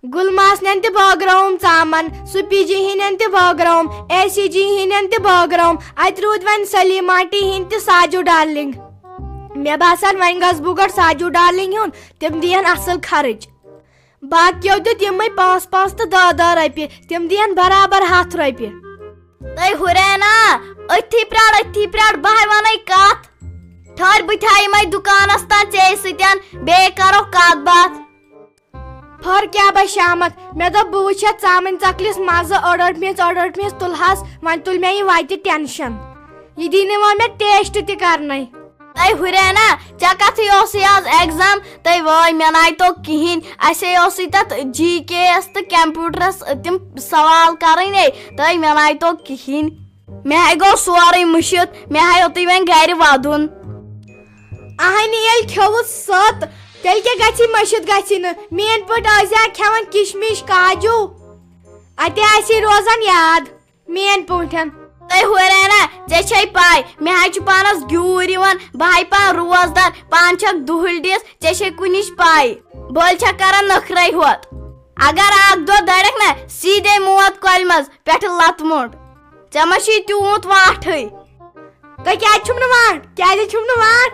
Gulmasnen te bagram saman, Supiji hinen te bagram, ACG hinen te bagram, I threw one Salimati hint Saju darling. Me basan vangas bugar Saju darling yun, tim dian asal kharaj. Bakiyo to timai pass to dada raipi, tim dian barabar hath raipi. They hurena, a tiprat, bahavanai kat. Thar bitai my dukanasta chasitian, bekaro katbat. Phar kya ba shamat, me da buchat saman chaklis maza ordered me tulhas, man tul me white tension. Yidine wa me taste ti karnai. They hurena, chakathi osias exam, they boy menai to kihin, I say ositat GKS the computers tim sawal karine, they menai to kihin. May I go swari mushut, may I otiven gari wadun. Ahani el khawu sat. Tel ke gachi mashud gachi na main put azya khawan kishmish kaju ate asi rozan yaad main putan tai horena jechai pai me ha chu panas gyuri wan bhai pa rozdar panchak duhildis jechai kunish pai bolcha karan nakhrai hot agar aag do dadak na seedhe muat kolmas peth latmod chamashi tut waathai ka kya chumna waat kya chumna waat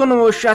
1900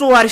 4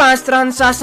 5-3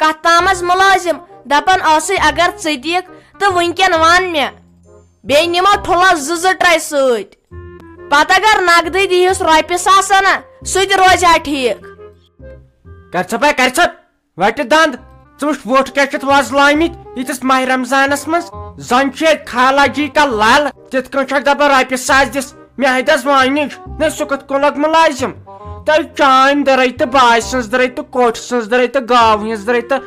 کتھ تامس ملازم دپان ٲسٕے اگر ژٕ دِکھ تہٕ وٕنکٮ۪ن one مےٚ بیٚیہِ نِمو ٹھُلس 2 ٹرٛے سۭتۍ پتہٕ اگر نقدٕے دِیٖہُس رۄپیہِ ساسا نا سُہ تہِ روزِ ہا ٹھیٖک کر ژٕ پاے کر ژٕ وٹہِ دند ژٕ وٕچھ ووٹ کیٛاہ چھِتھ وۄزلٲمٕتۍ ییٖتِس ماہِ رمضانس منٛز زن چھِ ییٚتہِ خالا جی کا لل تِتھ کٔنۍ چھکھ دپان رۄپیہِ ساس دِس مےٚ ہیٚتس وٲنِج نے سُہ کِتھ کٔنۍ لوٚگ مُلٲزِم تۄہہِ چانہِ دٕرے تہٕ باے سٕنٛز دٕرے تہٕ کوٹھۍ سٕنٛز دٕرے تہٕ گاو ہٕنٛز دٕرے تہٕ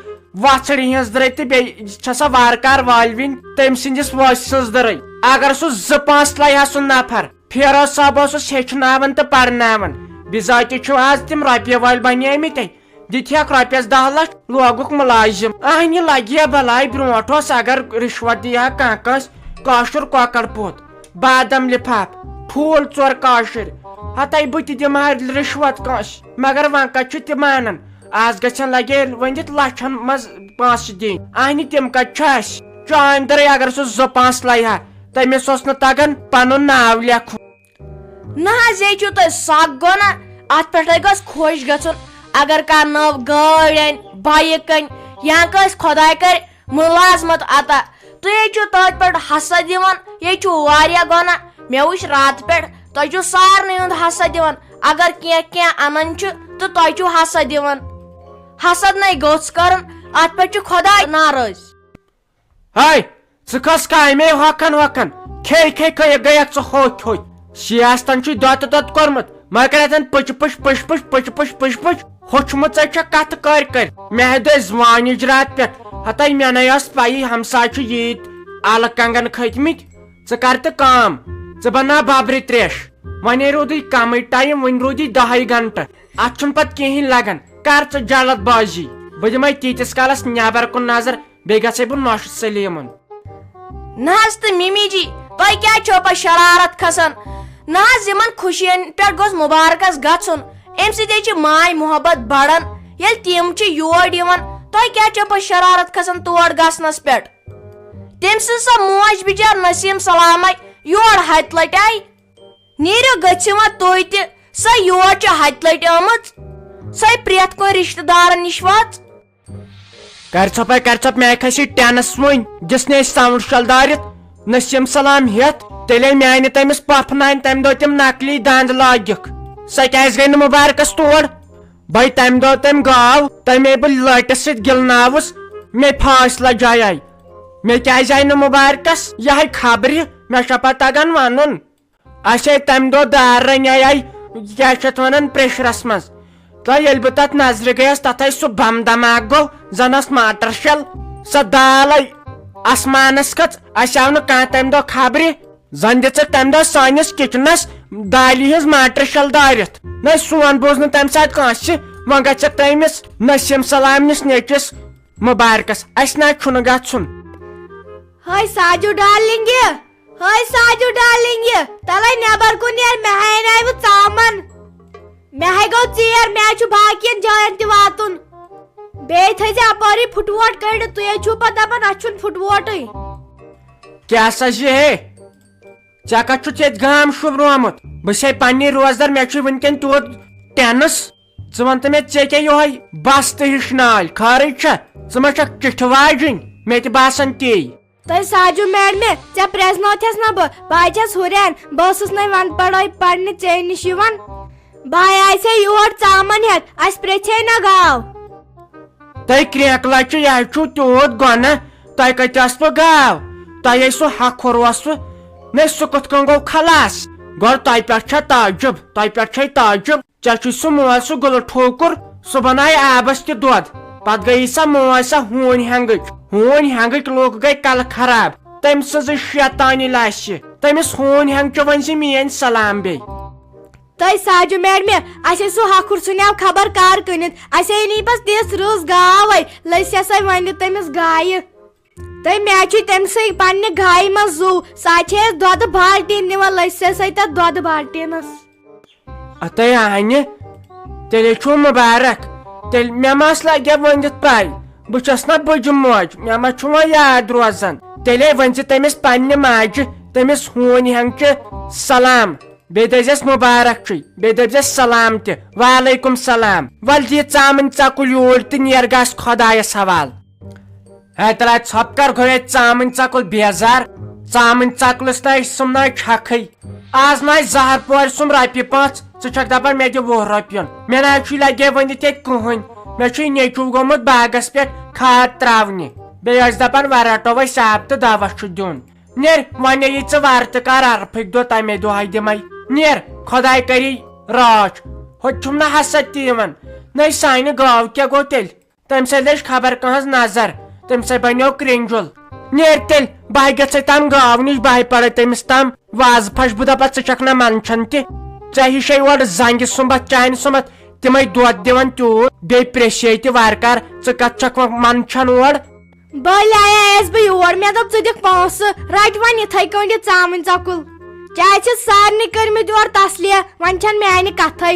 وژھڑِ ہٕنٛز دٕرے تہٕ بیٚیہِ چھےٚ سۄ وارٕکار والوٕنۍ تٔمۍ سٕنٛدِس وٲسۍ سٕنٛز دٕرے اگر سُہ 2-5 لایہِ ہا سُہ نفر فیروز صٲب اوسُس ہیٚچھناوان تہٕ پرناوان بِذٲتی چھُ آز تِم رۄپیہِ وٲلۍ بنیمٕتۍ دِتہکھ رۄپیس 10 لچھ لوگُکھ مُلٲزِم اہنہِ لگہِ ہا بلاے برونٹھ اوس اگر رِشوت دِی ہا کانٛہہ کٲنٛسہِ کٲشُر کۄکر پوٚت بادم لفاف ٹھوٗل 4 کٲشِر ہتاے بہٕ تہِ دِمہٕ ہا رِشوت کٲنٛسہِ مگر وۄنۍ کتہِ چھُ تہِ مانان آز گژھن لگے ؤنِتھ لچھن منٛز پونٛسہٕ دِنۍ اہنہِ تِم کتہِ چھُ اسہِ چانہِ دٕرے اگر سُہ 2-5 لایہِ ہا تٔمِس اوس نہٕ تگان پنُن ناو لیکھُن نہ حظ یے چھُو تۄہہِ سکھ گوٚو نا اتھ پٮ۪ٹھے گوٚژھ خۄش گژھُن اگر کانٛہہ نٔو گٲڑۍ انہِ بایِک انہِ یا کٲنٛسہِ خۄداے کرِ مُلازمت عطا تُہۍ ہے چھِو تٔتھۍ پٮ۪ٹھ حسد دِوان یے چھُ واریاہ گۄناہ مےٚ وٕچھ راتہٕ پٮ۪ٹھ تۄہہِ چھُو سارنٕے ہُنٛد حسد دِوان اگر کینٛہہ انان چھُ تہٕ تۄہہِ چھُو حسد دِوان حسد نے گوٚژھ کرُن اتھ پٮ۪ٹھ چھُ خۄداے ناراض ہے ژٕ کھس کامے ہۄکھن کھے گٔیکھ ژٕ ہوٚتۍ سیاستن چھُے دۄد کوٚرمُت مگر اتٮ۪ن پٕچ ہوٚچھمٕژے چھےٚ کتھٕ کر مےٚ دٔسۍ وٲنِج راتہٕ پٮ۪ٹھ ہتاے مےٚ نے ٲس پیی ہمساے چھُ ییٖتۍ الہٕ کنگن کھٔتۍمٕتۍ ژٕ کر تہٕ کٲم ژٕ بناو ببرِ تریش وۄنۍ روٗدُے کمٕے ٹایم وۄنۍ روٗدی 10 گنٹہٕ اتھ چھُنہٕ پتہٕ کہیٖنۍ لگان کر ژٕ جلد بٲزی بہٕ دِمے تیٖتِس کالس نیبر کُن نظر بیٚیہِ گژھے بہٕ نۄشہِ سلیٖمن نہ حظ تہٕ ممی جی تۄہہِ کیٛازِ چھو پتہٕ شرارت کھسان نہ حظ یِمن خوشین پٮ۪ٹھ گوٚژھ مُبارکس گژھُن امہِ سۭتۍ چھِ ماے محبت بڑان ییٚلہِ تِم چھِ یور یِوان تۄہہِ کیٛازِ چھو پتہٕ شرارت کھسان تور گژھنس پٮ۪ٹھ تٔمۍ سٕنٛز سۄ موج بِچار نسیٖم سلامے یور 7 لٹہِ آیہِ نیٖرِو گٔژھِو وۄنۍ تُہۍ تہِ سۄ یور چھِ 7 لٹہِ آمٕژ سۄے پرٛٮ۪تھ کُنہِ رشتہٕ دارن نِش وٲژ کر ژھۄپ مےٚ کھسہِ ٹینس وۄنۍ دِژنے ساوُنڈ شلدارِتھ نسیٖم سلام ہیتھ تیٚلے میانہِ تٔمِس پۄپھناین تمہِ دۄہ تِم نقلی دند لٲگِکھ سۄ کیٛازِ گٔے نہٕ مُبارکس تور بے تمہِ دۄہ تٔمۍ گاو تمے بہٕ لٲٹِس سۭتۍ گِلناوُس مےٚ فٲصلہٕ جاے آیہِ مےٚ کیٛازِ آیہِ نہٕ مُبارکس یِہے خبرِ مےٚ چھا پتہٕ تگان ونُن اسے تمہِ دۄہ دار رنے آیہِ کیٛاہ چھِ اتھ ونان پریشرس منٛز تہٕ ییٚلہِ بہٕ تتھ نظرِ گٔیس تتھ آیہِ سُہ بم دماکہٕ گوٚو زن ٲس ماٹر شل سۄ دال آیہِ آسمانس کھٔژ اسہِ آو نہٕ کانٛہہ تمہِ دۄہ خبرِ زن دِژٕکھ تمہِ دۄہ سٲنِس کچنس دالہِ ہٕنٛز ماٹر شل دٲرِتھ نہ سون بوٗز نہٕ تمہِ ساتہٕ کٲنٛسہِ وۄنۍ گژھکھ تٔمِس نسیٖم سلامنِس نیچوِس مُبارکس اسہِ نہ چھُنہٕ گژھُن ہے ساجو ڈارلنگ تلے نیبر کُن نیر مےٚ ہے ناے وۄنۍ ژامن مےٚ ہے گوٚو ژیر مےٚ چھُ باقین جاین تہِ واتُن بیٚیہِ تھٲیزِ اپٲری پھُٹووٹ کٔڑِتھ تُہۍ چھُو پتہٕ دپان اسہِ چھُنہٕ پھُٹووٹٕے کیٛاہ سا چھِ ہے ژےٚ کتھ چھُتھ ییٚتہِ گام شُبرومُت بہٕ چھے پننہِ روزدار مےٚ چھُ وُنکٮ۪ن تیوٗت ٹینس ژٕ ون تہٕ مےٚ ژےٚ کیٛاہ یِہوے بستہٕ ہِش نالۍ خٲرٕے چھا ژٕ ما چھکھ چِٹھِ واجِنۍ مےٚ تہِ باسان تی تۄہہِ ساجو میڈمہِ ژےٚ پرٛزنوتھس نا بہٕ آیہِ چھس ہُرین بہٕ ٲسٕس نَے ون پڑٲے پرنہِ ژےٚ نِش یِوان بہٕ آیسے یور ژامن ہٮ۪تھ اسہِ پرٛژھے نا گاو تۄہہِ کرٛیکہٕ لچہِ یہِ چھُو تیوٗت گۄناہ تۄہہِ کتہِ ٲسوٕ گاو تۄہہِ سُہ ہکھُر اوسوٕ نے سُہ کِتھ کٔنۍ گوٚو خلاص گۄڈٕ تۄہہِ پٮ۪ٹھ چھا تعجب تۄہہِ پٮ۪ٹھ چھے تعجب ژےٚ چھُے سُہ موج سُہ گُلہٕ ٹھوکُر سُہ بنایہِ آبس تہِ دۄد پتہٕ گٔیی سۄ موج سۄ ہوٗنۍ ہٮ۪نٛگٕچ لُکھ گٔے کلہٕ خراب تٔمۍ سٕنٛزٕے شیطانی لاسہِ تٔمِس ہوٗنۍ ہٮ۪نٛگچہِ ؤنۍ زِ میٲنۍ سلام بیٚیہِ تۄہہِ ساجو میڈمہِ اسے سُہ ہکھُر ژھٕنیو خبر کر کٕنِتھ اسے نی پتہٕ تِژھ رٕژ گاوے لٔسۍ ونہِ تٔمِس گایہِ تہٕ مےٚ چھُ تٔمۍ سٕے پننہِ گایہِ منٛز زُو سۄ چھِ أسۍ دۄدٕ بالٹیٖن نِوان لٔسۍ تتھ دۄدٕ بالٹیٖنس اتے انہِ تیٚلے چھُو مُبارک تیٚلہِ مےٚ ما لگہِ ؤنِتھ پاے بہٕ چھس نا بٕجہِ موج مےٚ ما چھُ وۄنۍ یاد روزان تیٚلے ؤنۍ زِ تٔمِس پننہِ ماجہِ تٔمِس ہوٗنۍ ہٮ۪نٛگچہِ سلام بیٚیہِ دٔپزٮ۪س مُبارک چھُے بیٚیہِ دٔپزٮ۪س سلام تہِ وعلیکُم سلام وَلہٕ دِ ژامٕنۍ ژکُل یوٗرۍ تہٕ نیر گژھ خۄدایس حوال ہے تلا ژھۄپ کر گوٚو ییٚتہِ ژامٕنۍ ژکُل بیزار ژامٕنۍ ژکلس نہ سُم نہ چھکھٕے آز نہ زہر پورِ سُم رۄپیہِ 5 ژٕ چھکھ دپان مےٚ دِ 20 رۄپین مےٚ نہ چھُے لگے ؤنِتھ ییٚتہِ کٕہٕنۍ مےٚ چھُے نیٚچوٗ گوٚمُت باغس پٮ۪ٹھ کھاد تراونہِ بیٚیہِ ٲسۍ دپان ورٹو وۄنۍ آب تہٕ دوا چھُ دیُن نیر وۄنۍ یی ژٕ وارٕ تہٕ کر عرفٕکۍ دۄہ تمے دۄہے دِمے نیر خۄداے کری راچھ ہوٚتہِ چھُم نہ حسد تہِ یِوان نٔے سانہِ گاو کیٛاہ گوٚو تیٚلہِ تمہِ سۭتۍ لٔج خبر کانٛہہ نظر تمہِ سۭتۍ بنیو کرٛنجُل نیر تیٚلہِ بہٕ گژھے تام گاو نِش بہٕ پڑے تٔمِس تام وازٕ پھش بہٕ دپس ژٕ چھکھ نہ منچھان تہِ ژےٚ ہِشے اورٕ زنگہِ سُمبتھ چانہِ سُمبتھ تِمے دۄد دِوان تیوٗت بیٚیہِ پریٚشے تہِ وارٕ کار ژٕ کتھ چھکھ منچھان اور بٔلۍ آیس بہٕ یور مےٚ دوٚپ ژٕ دِکھ پونٛسہٕ رٹ وۄنۍ یِتھٕے کٔنۍ یہِ ژامٕنۍ ژکُل کیازِ چھِ سارنٕے کٔرمٕتۍ یورٕ تسلیہ وۄنۍ چھنہٕ میانہِ کتھے